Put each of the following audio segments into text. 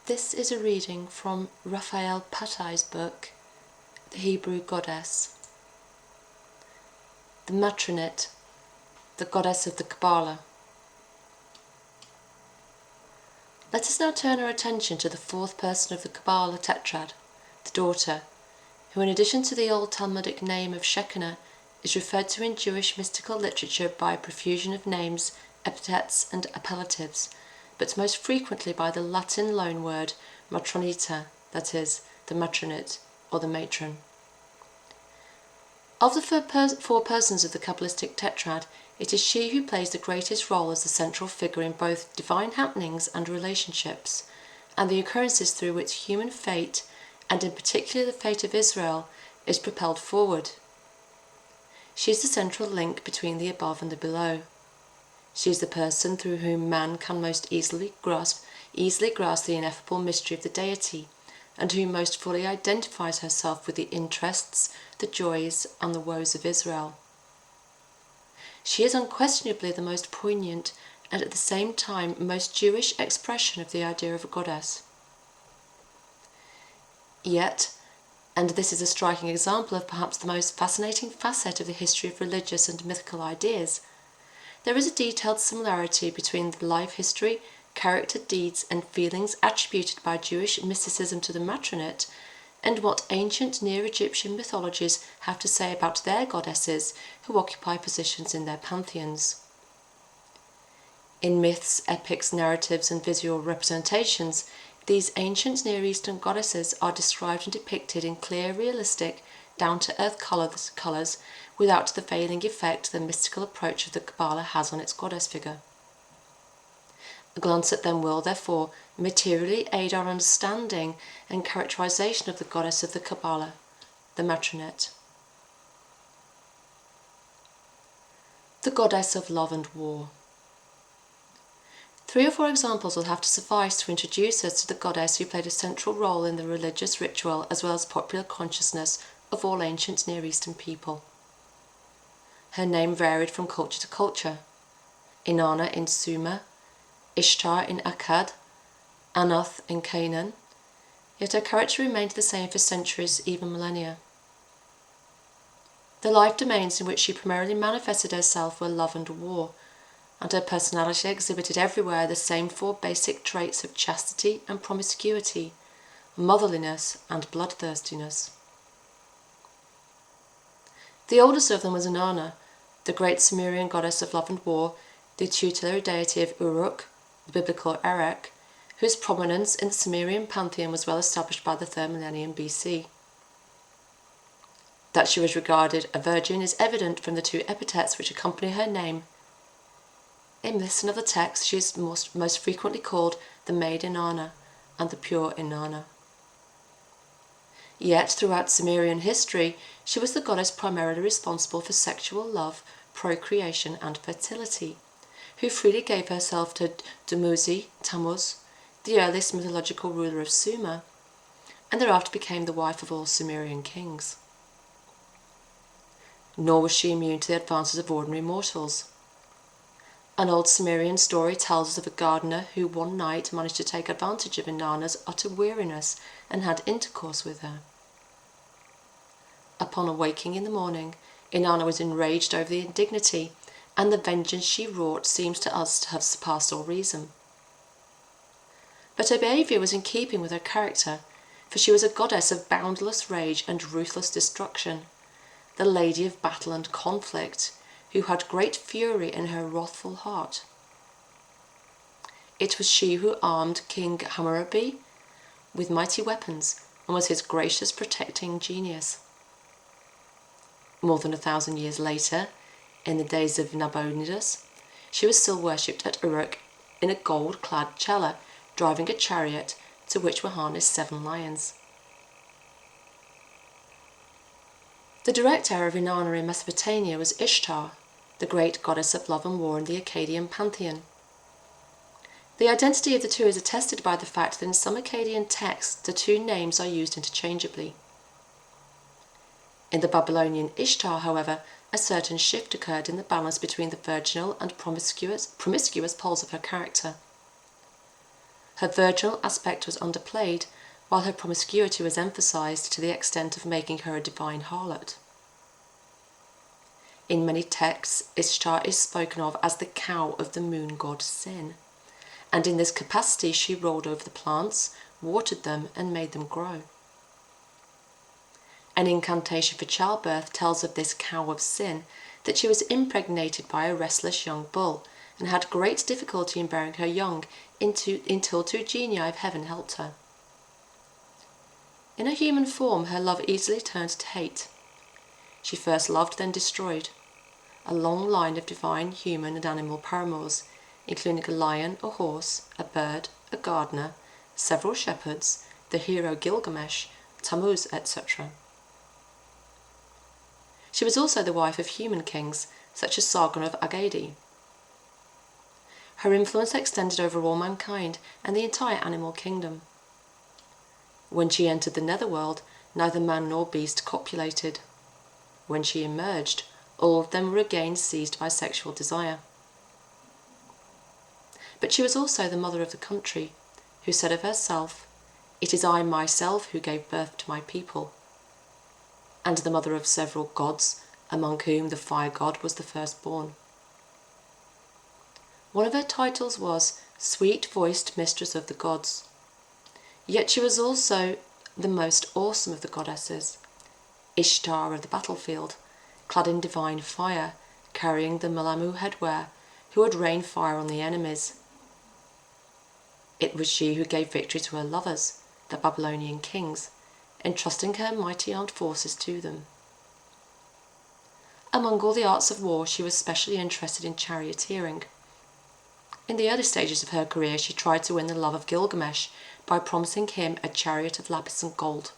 This is a reading from Raphael Patai's book, The Hebrew Goddess. The Matronit, the goddess of the Kabbalah. Let us now turn our attention to the fourth person of the Kabbalah tetrad, the daughter, who in addition to the old Talmudic name of Shekinah is referred to in Jewish mystical literature by a profusion of names, epithets and appellatives, but most frequently by the Latin loanword matronita, that is, the matronit or the matron. Of the four persons of the Kabbalistic tetrad, it is she who plays the greatest role as the central figure in both divine happenings and relationships, and the occurrences through which human fate, and in particular the fate of Israel, is propelled forward. She is the central link between the above and the below. She is the person through whom man can most easily grasp the ineffable mystery of the deity, and who most fully identifies herself with the interests, the joys, and the woes of Israel. She is unquestionably the most poignant and at the same time most Jewish expression of the idea of a goddess. Yet, and this is a striking example of perhaps the most fascinating facet of the history of religious and mythical ideas, there is a detailed similarity between the life history, character, deeds, and feelings attributed by Jewish mysticism to the matronit, and what ancient Near Egyptian mythologies have to say about their goddesses who occupy positions in their pantheons. In myths, epics, narratives, and visual representations, these ancient Near Eastern goddesses are described and depicted in clear, realistic, down-to-earth colours without the failing effect the mystical approach of the Kabbalah has on its goddess figure. A glance at them will, therefore, materially aid our understanding and characterization of the goddess of the Kabbalah, the matronit. The goddess of love and war. 3 or 4 examples will have to suffice to introduce us to the goddess who played a central role in the religious ritual as well as popular consciousness of all ancient Near Eastern people. Her name varied from culture to culture. Inanna in Sumer, Ishtar in Akkad, Anath in Canaan, yet her character remained the same for centuries, even millennia. The life domains in which she primarily manifested herself were love and war, and her personality exhibited everywhere the same 4 basic traits of chastity and promiscuity, motherliness and bloodthirstiness. The oldest of them was Inanna, the great Sumerian goddess of love and war, the tutelary deity of Uruk, the biblical Erech, whose prominence in the Sumerian pantheon was well established by the 3rd millennium BC. That she was regarded a virgin is evident from the 2 epithets which accompany her name. In this and other texts she is most frequently called the Maid Inanna and the Pure Inanna. Yet throughout Sumerian history she was the goddess primarily responsible for sexual love, procreation and fertility, who freely gave herself to Dumuzi, Tammuz, the earliest mythological ruler of Sumer, and thereafter became the wife of all Sumerian kings. Nor was she immune to the advances of ordinary mortals. An old Sumerian story tells us of a gardener who one night managed to take advantage of Inanna's utter weariness and had intercourse with her. Upon awaking in the morning, Inanna was enraged over the indignity, and the vengeance she wrought seems to us to have surpassed all reason. But her behaviour was in keeping with her character, for she was a goddess of boundless rage and ruthless destruction, the lady of battle and conflict, who had great fury in her wrathful heart. It was she who armed King Hammurabi with mighty weapons and was his gracious protecting genius. More than 1,000 years later, in the days of Nabonidus, she was still worshipped at Uruk in a gold-clad chela, driving a chariot to which were harnessed 7 lions. The direct heir of Inanna in Mesopotamia was Ishtar, the great goddess of love and war in the Akkadian pantheon. The identity of the 2 is attested by the fact that in some Akkadian texts the 2 names are used interchangeably. In the Babylonian Ishtar, however, a certain shift occurred in the balance between the virginal and promiscuous poles of her character. Her virginal aspect was underplayed, while her promiscuity was emphasized to the extent of making her a divine harlot. In many texts, Ishtar is spoken of as the cow of the moon god Sin, and in this capacity she rolled over the plants, watered them, and made them grow. An incantation for childbirth tells of this cow of Sin that she was impregnated by a restless young bull and had great difficulty in bearing her young until two genii of heaven helped her. In her human form, her love easily turned to hate. She first loved, then destroyed. A long line of divine, human, and animal paramours, including a lion, a horse, a bird, a gardener, several shepherds, the hero Gilgamesh, Tammuz, etc. She was also the wife of human kings, such as Sargon of Agadi. Her influence extended over all mankind and the entire animal kingdom. When she entered the netherworld, neither man nor beast copulated. When she emerged, all of them were again seized by sexual desire. But she was also the mother of the country, who said of herself, "It is I myself who gave birth to my people," and the mother of several gods, among whom the fire god was the firstborn. One of her titles was Sweet-Voiced Mistress of the Gods. Yet she was also the most awesome of the goddesses, Ishtar of the battlefield, clad in divine fire, carrying the Malamu headwear, who would rain fire on the enemies. It was she who gave victory to her lovers, the Babylonian kings, entrusting her mighty armed forces to them. Among all the arts of war, she was specially interested in charioteering. In the early stages of her career, she tried to win the love of Gilgamesh by promising him a chariot of lapis and gold,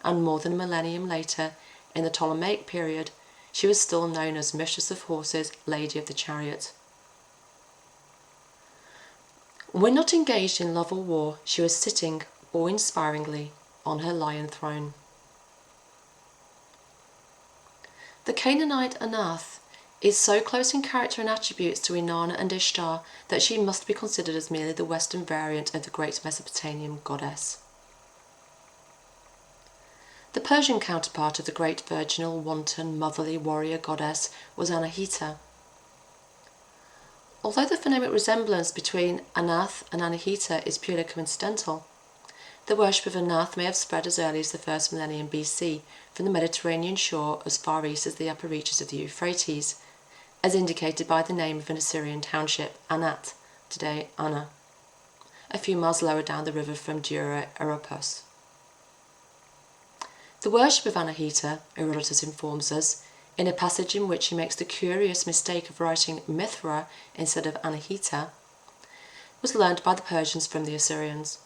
and more than a millennium later, in the Ptolemaic period, she was still known as Mistress of Horses, Lady of the Chariot. When not engaged in love or war, she was sitting, awe-inspiringly, on her lion throne. The Canaanite Anath is so close in character and attributes to Inanna and Ishtar that she must be considered as merely the Western variant of the great Mesopotamian goddess. The Persian counterpart of the great virginal, wanton, motherly warrior goddess was Anahita. Although the phonemic resemblance between Anath and Anahita is purely coincidental, the worship of Anath may have spread as early as the first millennium BC from the Mediterranean shore as far east as the upper reaches of the Euphrates, as indicated by the name of an Assyrian township, Anat, today Anna, a few miles lower down the river from Dura Europos. The worship of Anahita, Herodotus informs us, in a passage in which he makes the curious mistake of writing Mithra instead of Anahita, was learned by the Persians from the Assyrians.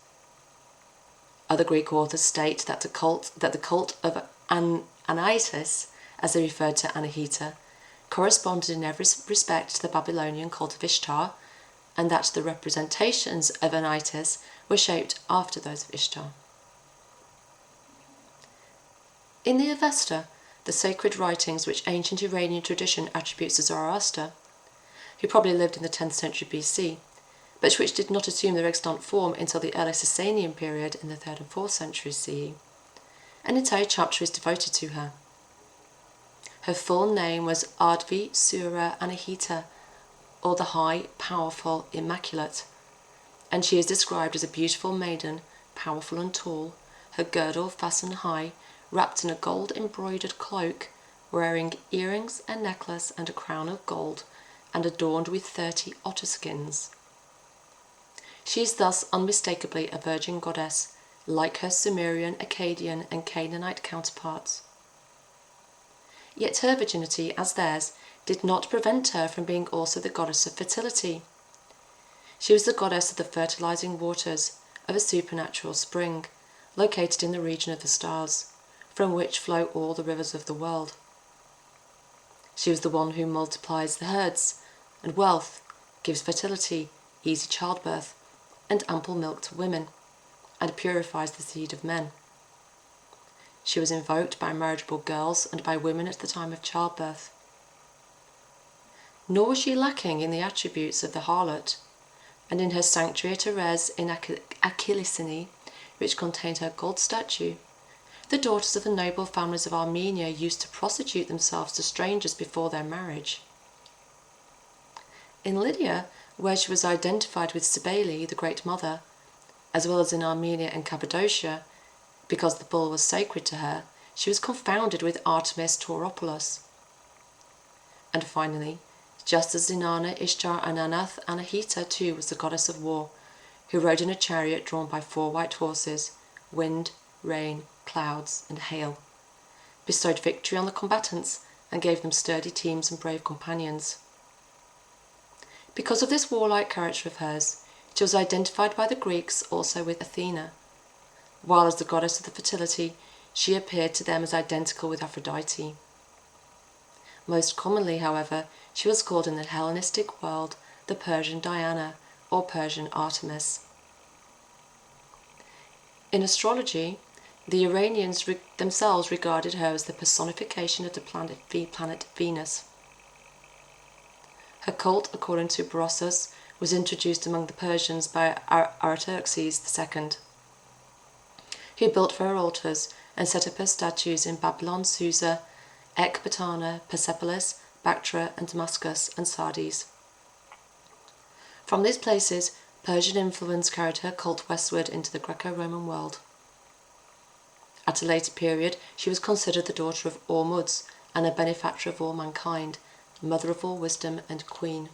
Other Greek authors state that the cult of Anaitis, as they referred to Anahita, corresponded in every respect to the Babylonian cult of Ishtar, and that the representations of Anaitis were shaped after those of Ishtar. In the Avesta, the sacred writings which ancient Iranian tradition attributes to Zoroaster, who probably lived in the 10th century BC, but which did not assume their extant form until the early Sasanian period in the 3rd and 4th centuries CE, an entire chapter is devoted to her. Her full name was Ardvi Sura Anahita, or the High, Powerful, Immaculate, and she is described as a beautiful maiden, powerful and tall, her girdle fastened high, wrapped in a gold-embroidered cloak, wearing earrings, a necklace, and a crown of gold, and adorned with 30 otter skins. She is thus unmistakably a virgin goddess, like her Sumerian, Akkadian, and Canaanite counterparts. Yet her virginity, as theirs, did not prevent her from being also the goddess of fertility. She was the goddess of the fertilizing waters, of a supernatural spring, located in the region of the stars, from which flow all the rivers of the world. She was the one who multiplies the herds and wealth, gives fertility, easy childbirth, and ample milk to women, and purifies the seed of men. She was invoked by marriageable girls and by women at the time of childbirth. Nor was she lacking in the attributes of the harlot. and in her sanctuary at Erez in Achillicini, which contained her gold statue, the daughters of the noble families of Armenia used to prostitute themselves to strangers before their marriage. In Lydia, where she was identified with Cybele, the Great Mother, as well as in Armenia and Cappadocia, because the bull was sacred to her, she was confounded with Artemis Tauropolis. And finally, just as Inanna, Ishtar, and Anahita too was the goddess of war, who rode in a chariot drawn by 4 white horses, wind, rain, clouds, and hail, bestowed victory on the combatants, and gave them sturdy teams and brave companions. Because of this warlike character of hers, she was identified by the Greeks also with Athena, while as the goddess of the fertility, she appeared to them as identical with Aphrodite. Most commonly, however, she was called in the Hellenistic world the Persian Diana or Persian Artemis. In astrology, the Iranians themselves regarded her as the personification of the planet Venus. Her cult, according to Berosus, was introduced among the Persians by Artaxerxes II, who built for her altars and set up her statues in Babylon, Susa, Ecbatana, Persepolis, Bactria, and Damascus, and Sardis. From these places, Persian influence carried her cult westward into the Greco-Roman world. At a later period, she was considered the daughter of Ormuzd and a benefactor of all mankind, mother of all wisdom and queen.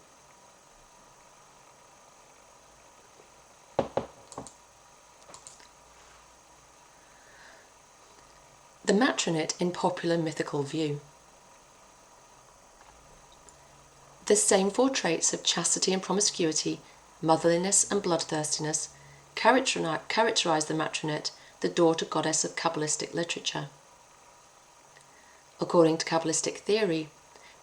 The matronate in popular mythical view. The same 4 traits of chastity and promiscuity, motherliness and bloodthirstiness characterize the matronate, the daughter goddess of Kabbalistic literature. According to Kabbalistic theory,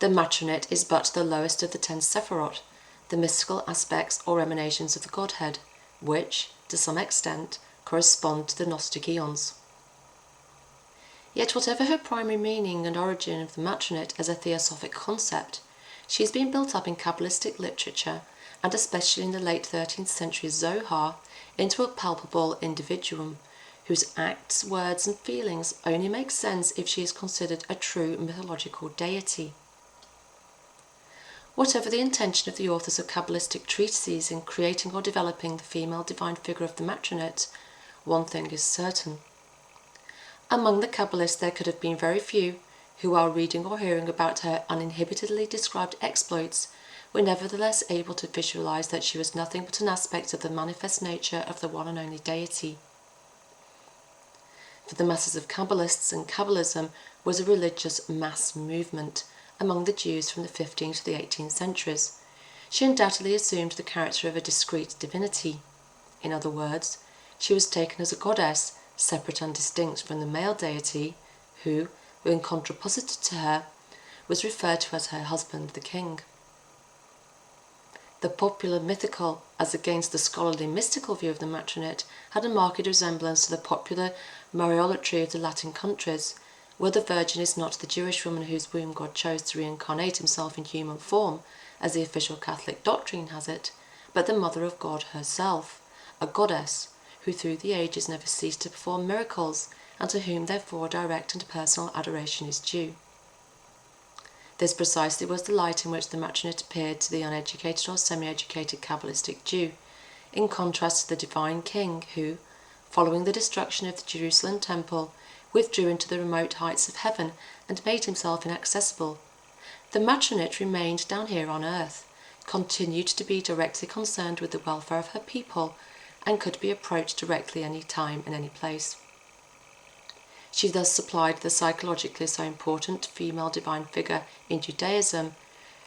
the matronate is but the lowest of the 10 Sephirot, the mystical aspects or emanations of the Godhead, which, to some extent, correspond to the Gnostic eons. Yet whatever her primary meaning and origin of the matronate as a theosophic concept, she has been built up in Kabbalistic literature, and especially in the late 13th century Zohar, into a palpable individuum, whose acts, words, and feelings only make sense if she is considered a true mythological deity. Whatever the intention of the authors of Kabbalistic treatises in creating or developing the female divine figure of the matronate, one thing is certain. Among the Kabbalists there could have been very few who, while reading or hearing about her uninhibitedly described exploits, were nevertheless able to visualize that she was nothing but an aspect of the manifest nature of the one and only deity. For the masses of Kabbalists, and Kabbalism was a religious mass movement among the Jews from the 15th to the 18th centuries. She undoubtedly assumed the character of a discrete divinity. In other words, she was taken as a goddess, separate and distinct from the male deity, who, when contraposited to her, was referred to as her husband, the king. The popular mythical, as against the scholarly mystical view of the matronate, had a marked resemblance to the popular Mariolatry of the Latin countries, where the Virgin is not the Jewish woman whose womb God chose to reincarnate himself in human form, as the official Catholic doctrine has it, but the Mother of God herself, a goddess, who through the ages never ceased to perform miracles, and to whom therefore direct and personal adoration is due. This precisely was the light in which the matronate appeared to the uneducated or semi-educated Kabbalistic Jew, in contrast to the divine king who, following the destruction of the Jerusalem temple, withdrew into the remote heights of heaven and made himself inaccessible. The matronate remained down here on earth, continued to be directly concerned with the welfare of her people, and could be approached directly any time and any place. She thus supplied the psychologically so important female divine figure in Judaism,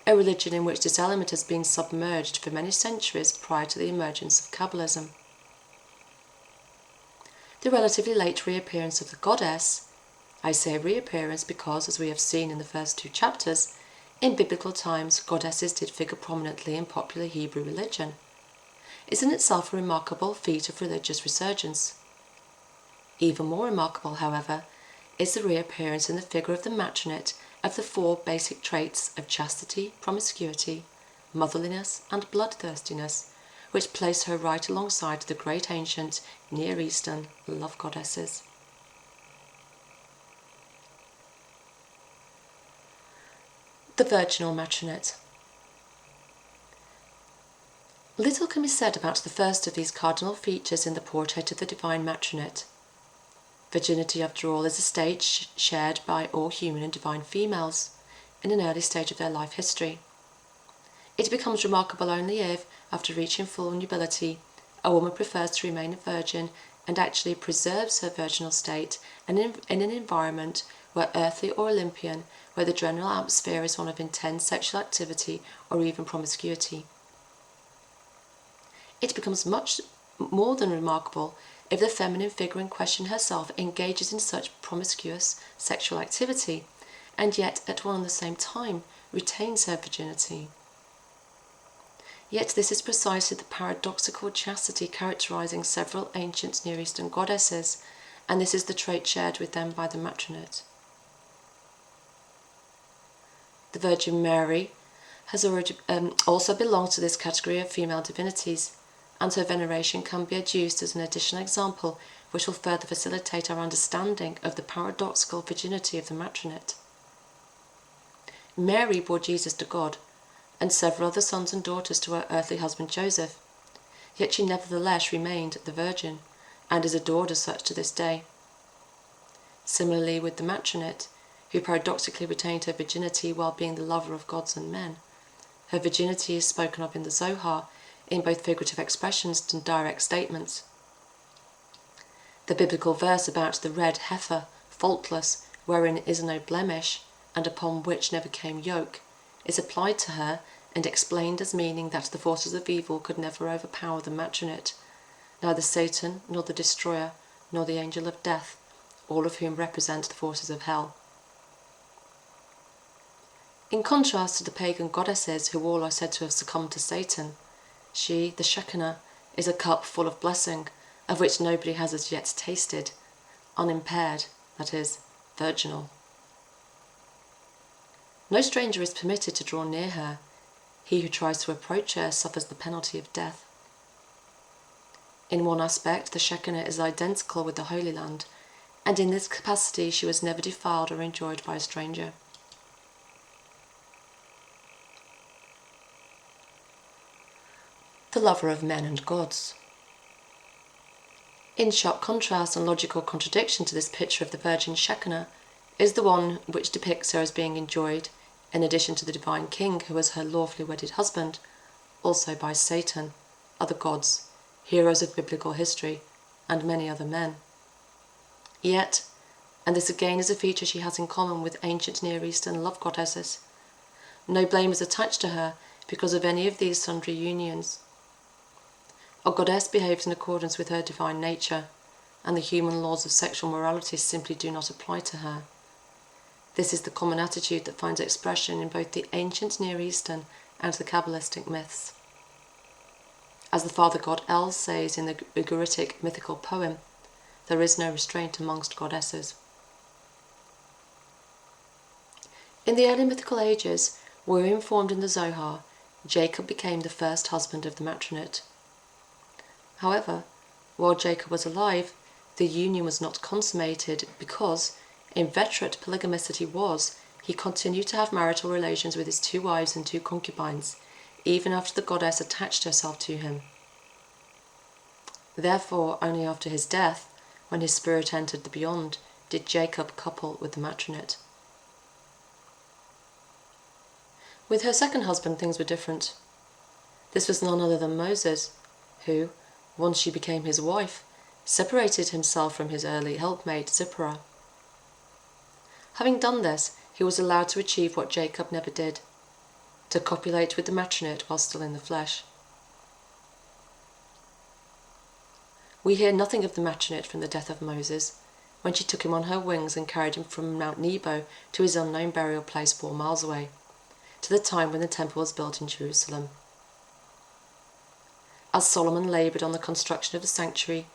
a religion in which this element has been submerged for many centuries prior to the emergence of Kabbalism. The relatively late reappearance of the goddess, I say reappearance because, as we have seen in the first 2 chapters, in biblical times goddesses did figure prominently in popular Hebrew religion, is in itself a remarkable feat of religious resurgence. Even more remarkable, however, is the reappearance in the figure of the matronate of the 4 basic traits of chastity, promiscuity, motherliness, and bloodthirstiness, which place her right alongside the great ancient Near Eastern love goddesses. The virginal matronate. Little can be said about the first of these cardinal features in the portrait of the divine matronate. Virginity, after all, is a stage shared by all human and divine females in an early stage of their life history. It becomes remarkable only if, after reaching full nubility, a woman prefers to remain a virgin and actually preserves her virginal state and in an environment where earthly or Olympian, where the general atmosphere is one of intense sexual activity or even promiscuity. It becomes much more than remarkable if the feminine figure in question herself engages in such promiscuous sexual activity, and yet at one and the same time retains her virginity. Yet this is precisely the paradoxical chastity characterizing several ancient Near Eastern goddesses, and this is the trait shared with them by the matronate. The Virgin Mary has also belonged to this category of female divinities, and her veneration can be adduced as an additional example which will further facilitate our understanding of the paradoxical virginity of the matronate. Mary bore Jesus to God, and several other sons and daughters to her earthly husband Joseph, yet she nevertheless remained the Virgin, and is adored as such to this day. Similarly with the matronate, who paradoxically retained her virginity while being the lover of gods and men. Her virginity is spoken of in the Zohar in both figurative expressions and direct statements. The biblical verse about the red heifer, faultless, wherein is no blemish, and upon which never came yoke, is applied to her and explained as meaning that the forces of evil could never overpower the matronate, neither Satan, nor the destroyer, nor the angel of death, all of whom represent the forces of hell. In contrast to the pagan goddesses who all are said to have succumbed to Satan, she, the Shekinah, is a cup full of blessing, of which nobody has as yet tasted, unimpaired, that is, virginal. No stranger is permitted to draw near her. He who tries to approach her suffers the penalty of death. In one aspect, the Shekinah is identical with the Holy Land, and in this capacity she was never defiled or enjoyed by a stranger. The lover of men and gods. In sharp contrast and logical contradiction to this picture of the Virgin Shekinah is the one which depicts her as being enjoyed, in addition to the divine king who was her lawfully wedded husband, also by Satan, other gods, heroes of biblical history, and many other men. Yet, and this again is a feature she has in common with ancient Near Eastern love goddesses, no blame is attached to her because of any of these sundry unions. A goddess behaves in accordance with her divine nature, and the human laws of sexual morality simply do not apply to her. This is the common attitude that finds expression in both the ancient Near Eastern and the Kabbalistic myths. As the father god El says in the Ugaritic mythical poem, there is no restraint amongst goddesses. In the early mythical ages, we are informed in the Zohar, Jacob became the first husband of the matronate. However, while Jacob was alive, the union was not consummated because, inveterate polygamist that he was, he continued to have marital relations with his 2 wives and 2 concubines, even after the goddess attached herself to him. Therefore, only after his death, when his spirit entered the beyond, did Jacob couple with the matronate. With her second husband, things were different. This was none other than Moses, who, once she became his wife, separated himself from his early helpmate Zipporah. Having done this, he was allowed to achieve what Jacob never did, to copulate with the matronate while still in the flesh. We hear nothing of the matronate from the death of Moses, when she took him on her wings and carried him from Mount Nebo to his unknown burial place 4 miles away, to the time when the temple was built in Jerusalem. As Solomon laboured on the construction of the sanctuary,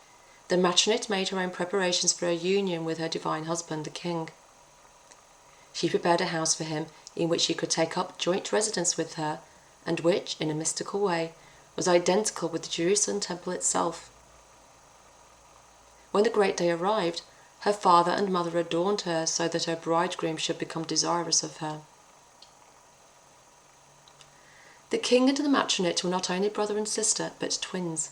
the matronate made her own preparations for her union with her divine husband, the king. She prepared a house for him in which he could take up joint residence with her, and which, in a mystical way, was identical with the Jerusalem temple itself. When the great day arrived, her father and mother adorned her so that her bridegroom should become desirous of her. The king and the matronette were not only brother and sister, but twins.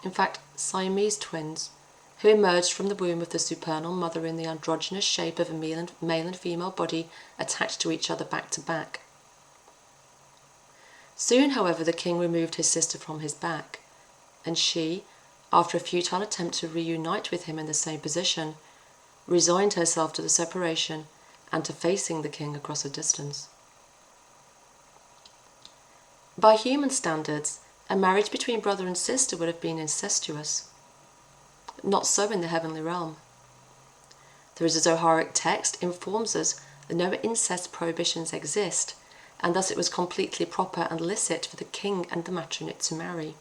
In fact, Siamese twins, who emerged from the womb of the supernal mother in the androgynous shape of a male and female body attached to each other back to back. Soon, however, the king removed his sister from his back, and she, after a futile attempt to reunite with him in the same position, resigned herself to the separation and to facing the king across a distance. By human standards, a marriage between brother and sister would have been incestuous. Not so in the heavenly realm. The Zoharic text informs us that no incest prohibitions exist, and thus it was completely proper and licit for the king and the matronette to marry.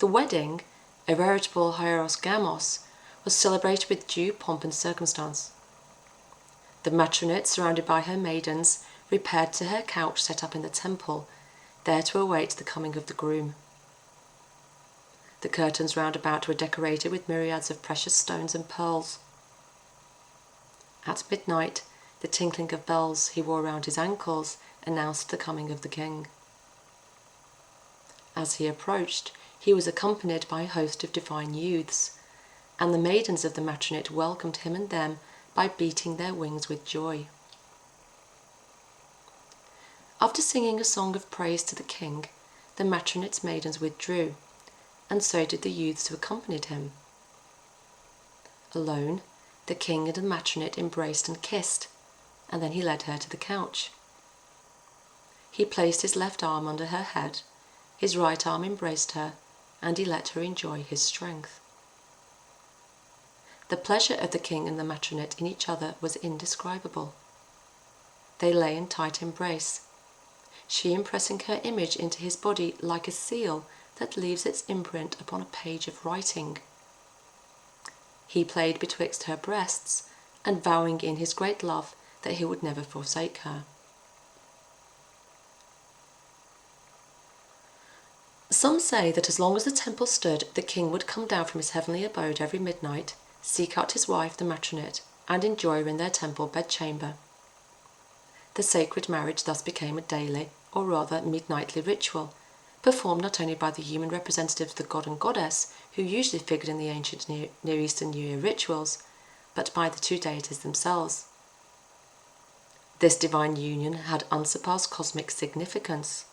The wedding, a veritable hieros gamos, was celebrated with due pomp and circumstance. The matronette, surrounded by her maidens, repaired to her couch set up in the temple, there to await the coming of the groom. The curtains round about were decorated with myriads of precious stones and pearls. At midnight, the tinkling of bells he wore round his ankles announced the coming of the king. As he approached, he was accompanied by a host of divine youths, and the maidens of the matronette welcomed him and them by beating their wings with joy. After singing a song of praise to the king, the matronette's maidens withdrew, and so did the youths who accompanied him. Alone, the king and the matronette embraced and kissed, and then he led her to the couch. He placed his left arm under her head, his right arm embraced her, and he let her enjoy his strength. The pleasure of the king and the matronette in each other was indescribable. They lay in tight embrace, she impressing her image into his body like a seal that leaves its imprint upon a page of writing. He played betwixt her breasts, and vowing in his great love that he would never forsake her. Some say that as long as the temple stood, the king would come down from his heavenly abode every midnight, seek out his wife, the matronette, and enjoy her in their temple bedchamber. The sacred marriage thus became a daily, or rather midnightly ritual, performed not only by the human representatives of the god and goddess, who usually figured in the ancient Near Eastern New Year rituals, but by the two deities themselves. This divine union had unsurpassed cosmic significance.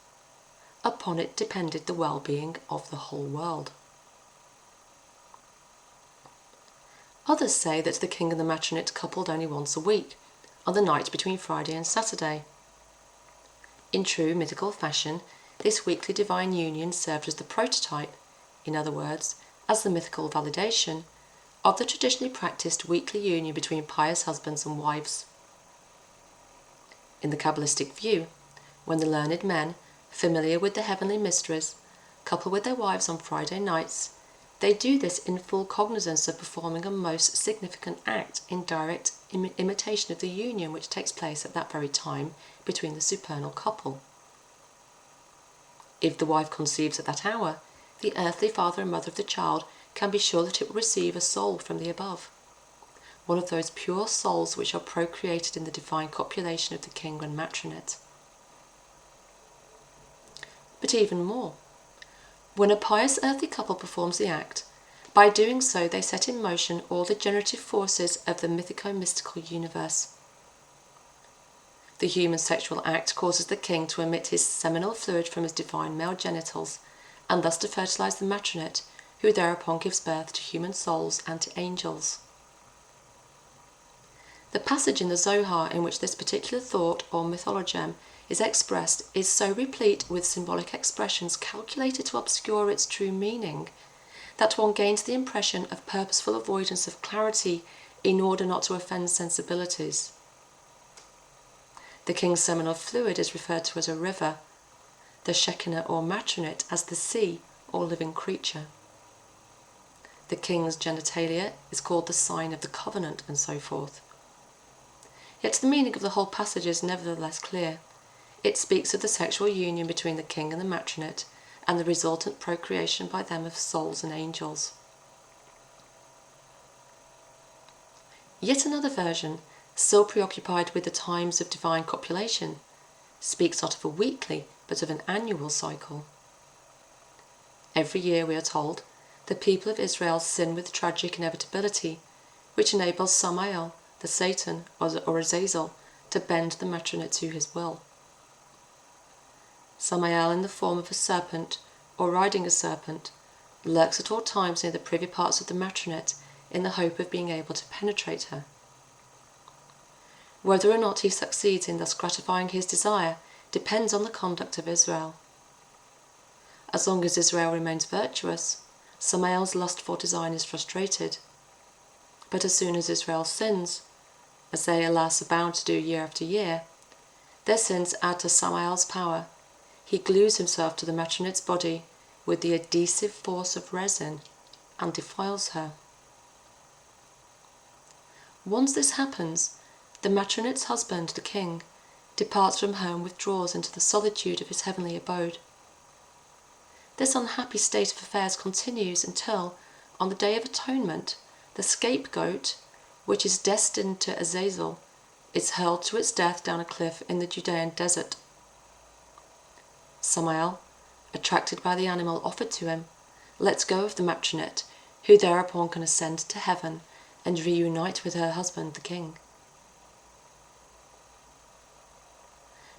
Upon it depended the well-being of the whole world. Others say that the king and the matronette coupled only once a week, on the night between Friday and Saturday. In true mythical fashion, this weekly divine union served as the prototype, in other words, as the mythical validation, of the traditionally practiced weekly union between pious husbands and wives. In the Kabbalistic view, when the learned men, familiar with the heavenly mysteries, couple with their wives on Friday nights, they do this in full cognizance of performing a most significant act in direct imitation of the union which takes place at that very time between the supernal couple. If the wife conceives at that hour, the earthly father and mother of the child can be sure that it will receive a soul from the above, one of those pure souls which are procreated in the divine copulation of the king and matronette. But even more, when a pious earthly couple performs the act, by doing so they set in motion all the generative forces of the mythico-mystical universe. The human sexual act causes the king to emit his seminal fluid from his divine male genitals, and thus to fertilize the matronette, who thereupon gives birth to human souls and to angels. The passage in the Zohar in which this particular thought or mythologem is expressed is so replete with symbolic expressions calculated to obscure its true meaning that one gains the impression of purposeful avoidance of clarity in order not to offend sensibilities. The king's seminal fluid is referred to as a river, the Shekinah or matronette as the sea or living creature. The king's genitalia is called the sign of the covenant, and so forth. Yet the meaning of the whole passage is nevertheless clear. It speaks of the sexual union between the king and the matronette and the resultant procreation by them of souls and angels. Yet another version, still preoccupied with the times of divine copulation, speaks not of a weekly but of an annual cycle. Every year, we are told, the people of Israel sin with tragic inevitability, which enables Samael, the Satan, or Azazel, to bend the matronette to his will. Samael, in the form of a serpent, or riding a serpent, lurks at all times near the privy parts of the matronette in the hope of being able to penetrate her. Whether or not he succeeds in thus gratifying his desire depends on the conduct of Israel. As long as Israel remains virtuous, Samael's lustful design is frustrated. But as soon as Israel sins, as they alas are bound to do year after year, their sins add to Samael's power. He glues himself to the matronette's body with the adhesive force of resin and defiles her. Once this happens, the matronette's husband, the king, departs from home, withdraws into the solitude of his heavenly abode. This unhappy state of affairs continues until, on the Day of Atonement, the scapegoat, which is destined to Azazel, is hurled to its death down a cliff in the Judean desert. Samael, attracted by the animal offered to him, lets go of the matronette, who thereupon can ascend to heaven and reunite with her husband, the king.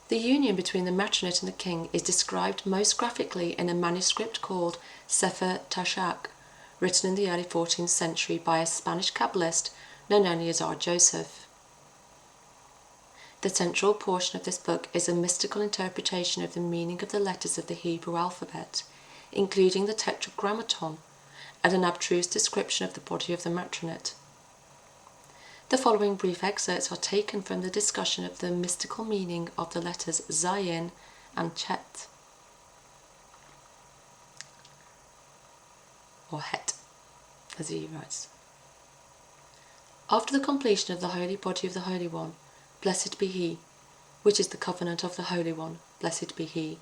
The union between the matronette and the king is described most graphically in a manuscript called Sefer Tashak, written in the early 14th century by a Spanish Kabbalist known only as R. Joseph. The central portion of this book is a mystical interpretation of the meaning of the letters of the Hebrew alphabet, including the tetragrammaton, and an abstruse description of the body of the matronette. The following brief excerpts are taken from the discussion of the mystical meaning of the letters Zayin and Chet, or Het, as he writes. After the completion of the holy body of the Holy One, blessed be He, which is the covenant of the Holy One, blessed be He,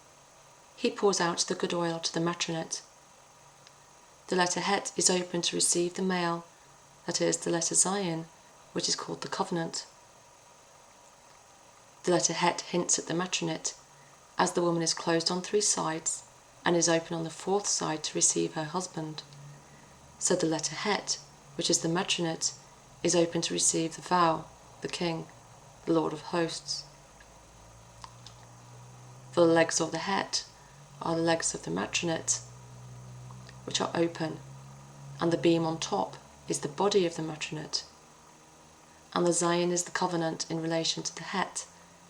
he pours out the good oil to the matronette. The letter Het is open to receive the male, that is, the letter Zayin, which is called the covenant. The letter Het hints at the matronette, as the woman is closed on 3 sides and is open on the 4th side to receive her husband. So the letter Het, which is the matronette, is open to receive the vow, the king, the Lord of hosts. For the legs of the Het are the legs of the matronette, which are open, and the beam on top is the body of the matronette. And the Zayin is the covenant in relation to the Het,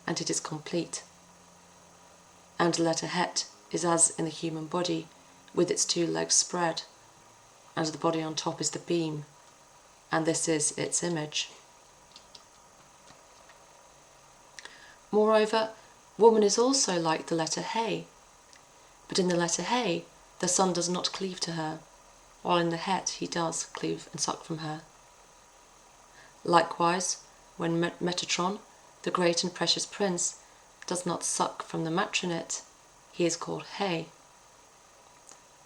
and it is complete. And the letter Het is as in the human body, with its 2 legs spread, and the body on top is the beam, and this is its image. Moreover, woman is also like the letter He, but in the letter He, the son does not cleave to her, while in the Het he does cleave and suck from her. Likewise, when Metatron, the great and precious prince, does not suck from the matronette, he is called He.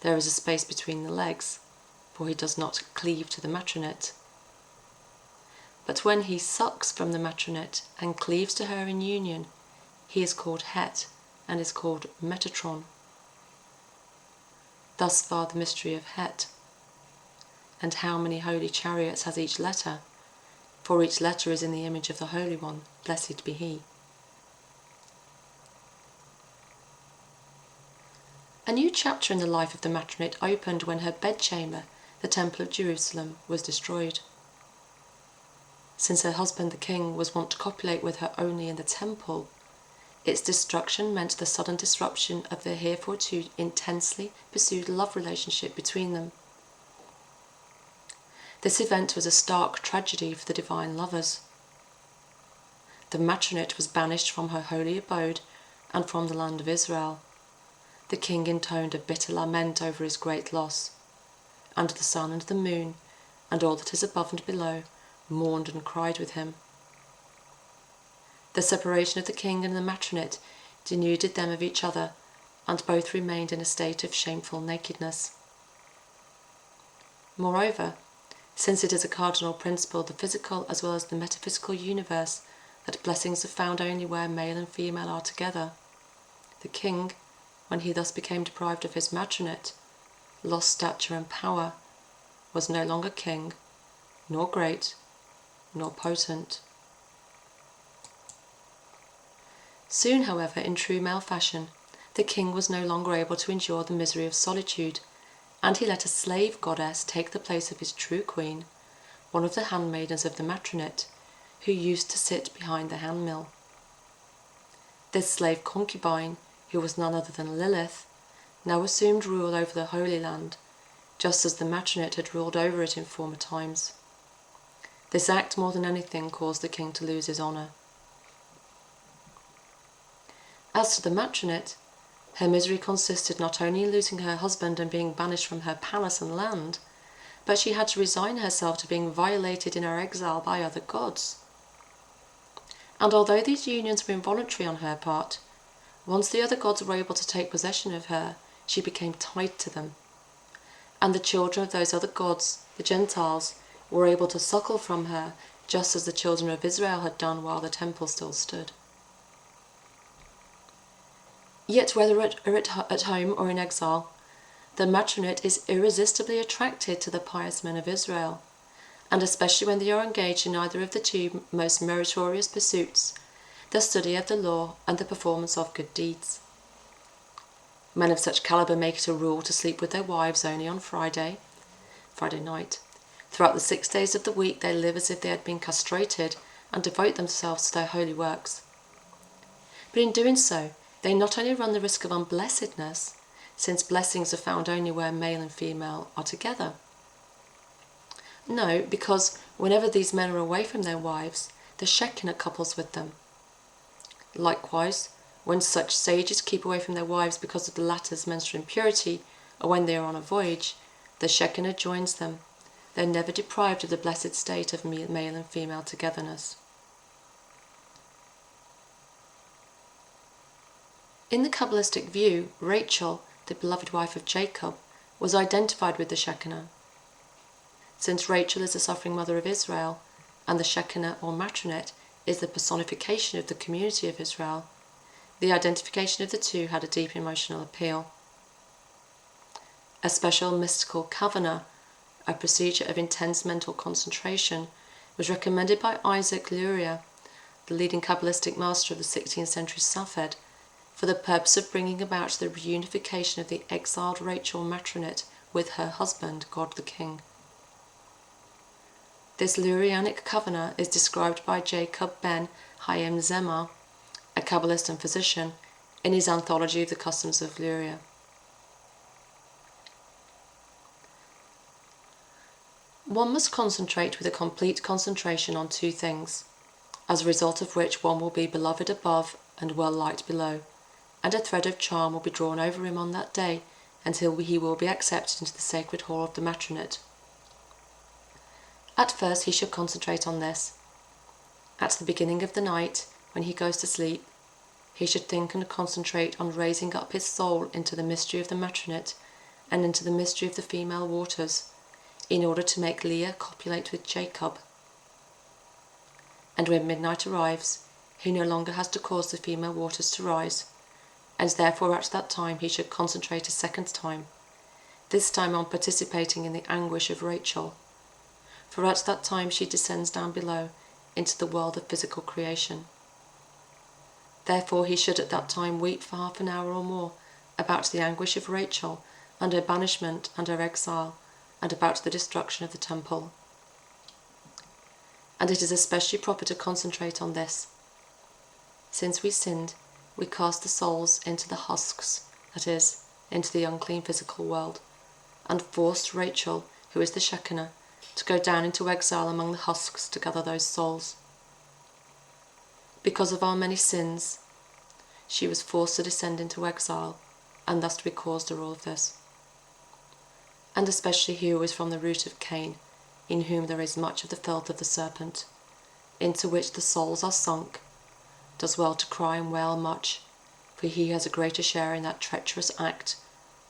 There is a space between the legs, for he does not cleave to the matronette. But when he sucks from the matronette and cleaves to her in union, he is called Het and is called Metatron. Thus far the mystery of Het. And how many holy chariots has each letter? For each letter is in the image of the Holy One, blessed be He. A new chapter in the life of the matronette opened when her bedchamber, the Temple of Jerusalem, was destroyed. Since her husband the king was wont to copulate with her only in the temple, its destruction meant the sudden disruption of the heretofore intensely pursued love relationship between them. This event was a stark tragedy for the divine lovers. The matronette was banished from her holy abode and from the land of Israel. The king intoned a bitter lament over his great loss, and the sun and the moon, and all that is above and below, mourned and cried with him. The separation of the king and the matronette denuded them of each other, and both remained in a state of shameful nakedness. Moreover, since it is a cardinal principle of the physical as well as the metaphysical universe that blessings are found only where male and female are together, the king, when he thus became deprived of his matronate, lost stature and power, was no longer king, nor great, nor potent. Soon, however, in true male fashion, the king was no longer able to endure the misery of solitude, and he let a slave goddess take the place of his true queen, one of the handmaidens of the matronate, who used to sit behind the handmill. This slave concubine, who was none other than Lilith, now assumed rule over the Holy Land, just as the matronate had ruled over it in former times. This act, more than anything, caused the king to lose his honour. As to the matronate, her misery consisted not only in losing her husband and being banished from her palace and land, but she had to resign herself to being violated in her exile by other gods. And although these unions were involuntary on her part, once the other gods were able to take possession of her, she became tied to them. And the children of those other gods, the Gentiles, were able to suckle from her, just as the children of Israel had done while the temple still stood. Yet whether at home or in exile, the matronate is irresistibly attracted to the pious men of Israel, and especially when they are engaged in either of the two most meritorious pursuits, the study of the law and the performance of good deeds. Men of such calibre make it a rule to sleep with their wives only on Friday night. Throughout the 6 days of the week they live as if they had been castrated and devote themselves to their holy works. But in doing so, they not only run the risk of unblessedness, since blessings are found only where male and female are together. No, because whenever these men are away from their wives, the Shekinah couples with them. Likewise, when such sages keep away from their wives because of the latter's menstrual impurity, or when they are on a voyage, the Shekinah joins them. They are never deprived of the blessed state of male and female togetherness. In the Kabbalistic view, Rachel, the beloved wife of Jacob, was identified with the Shekinah. Since Rachel is the suffering mother of Israel, and the Shekinah or matronate is the personification of the community of Israel, the identification of the two had a deep emotional appeal. A special mystical kavanah, a procedure of intense mental concentration, was recommended by Isaac Luria, the leading Kabbalistic master of the 16th century Safed, for the purpose of bringing about the reunification of the exiled Rachel matronate with her husband, God the King. This Lurianic kavanah is described by Jacob ben Hayem Zemar, a Kabbalist and physician, in his anthology of the customs of Luria. One must concentrate with a complete concentration on two things, as a result of which one will be beloved above and well liked below, and a thread of charm will be drawn over him on that day until he will be accepted into the sacred hall of the matronate. At first he should concentrate on this. At the beginning of the night, when he goes to sleep, he should think and concentrate on raising up his soul into the mystery of the matronate and into the mystery of the female waters, in order to make Leah copulate with Jacob. And when midnight arrives, he no longer has to cause the female waters to rise, and therefore at that time he should concentrate a second time, this time on participating in the anguish of Rachel, for at that time she descends down below into the world of physical creation. Therefore he should at that time weep for half an hour or more about the anguish of Rachel and her banishment and her exile, and about the destruction of the temple. And it is especially proper to concentrate on this. Since we sinned, we cast the souls into the husks, that is, into the unclean physical world, and forced Rachel, who is the Shekinah, to go down into exile among the husks to gather those souls. Because of our many sins, she was forced to descend into exile, and thus we caused her all of this. And especially he who is from the root of Cain, in whom there is much of the filth of the serpent, into which the souls are sunk, does well to cry and wail much, for he has a greater share in that treacherous act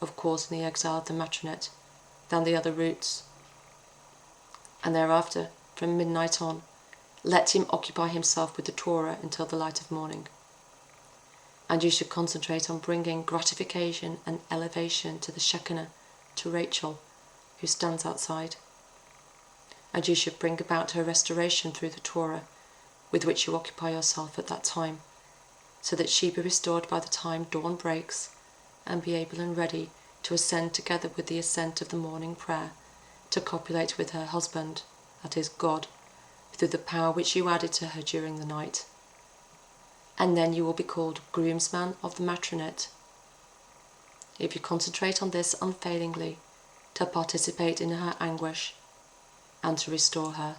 of causing the exile of the matronet than the other roots. And thereafter, from midnight on, let him occupy himself with the Torah until the light of morning. And you should concentrate on bringing gratification and elevation to the Shekinah, to Rachel, who stands outside. And you should bring about her restoration through the Torah, with which you occupy yourself at that time, so that she be restored by the time dawn breaks, and be able and ready to ascend together with the ascent of the morning prayer, to copulate with her husband, that is God, through the power which you added to her during the night. And then you will be called groomsman of the matronet. If you concentrate on this unfailingly, to participate in her anguish, and to restore her.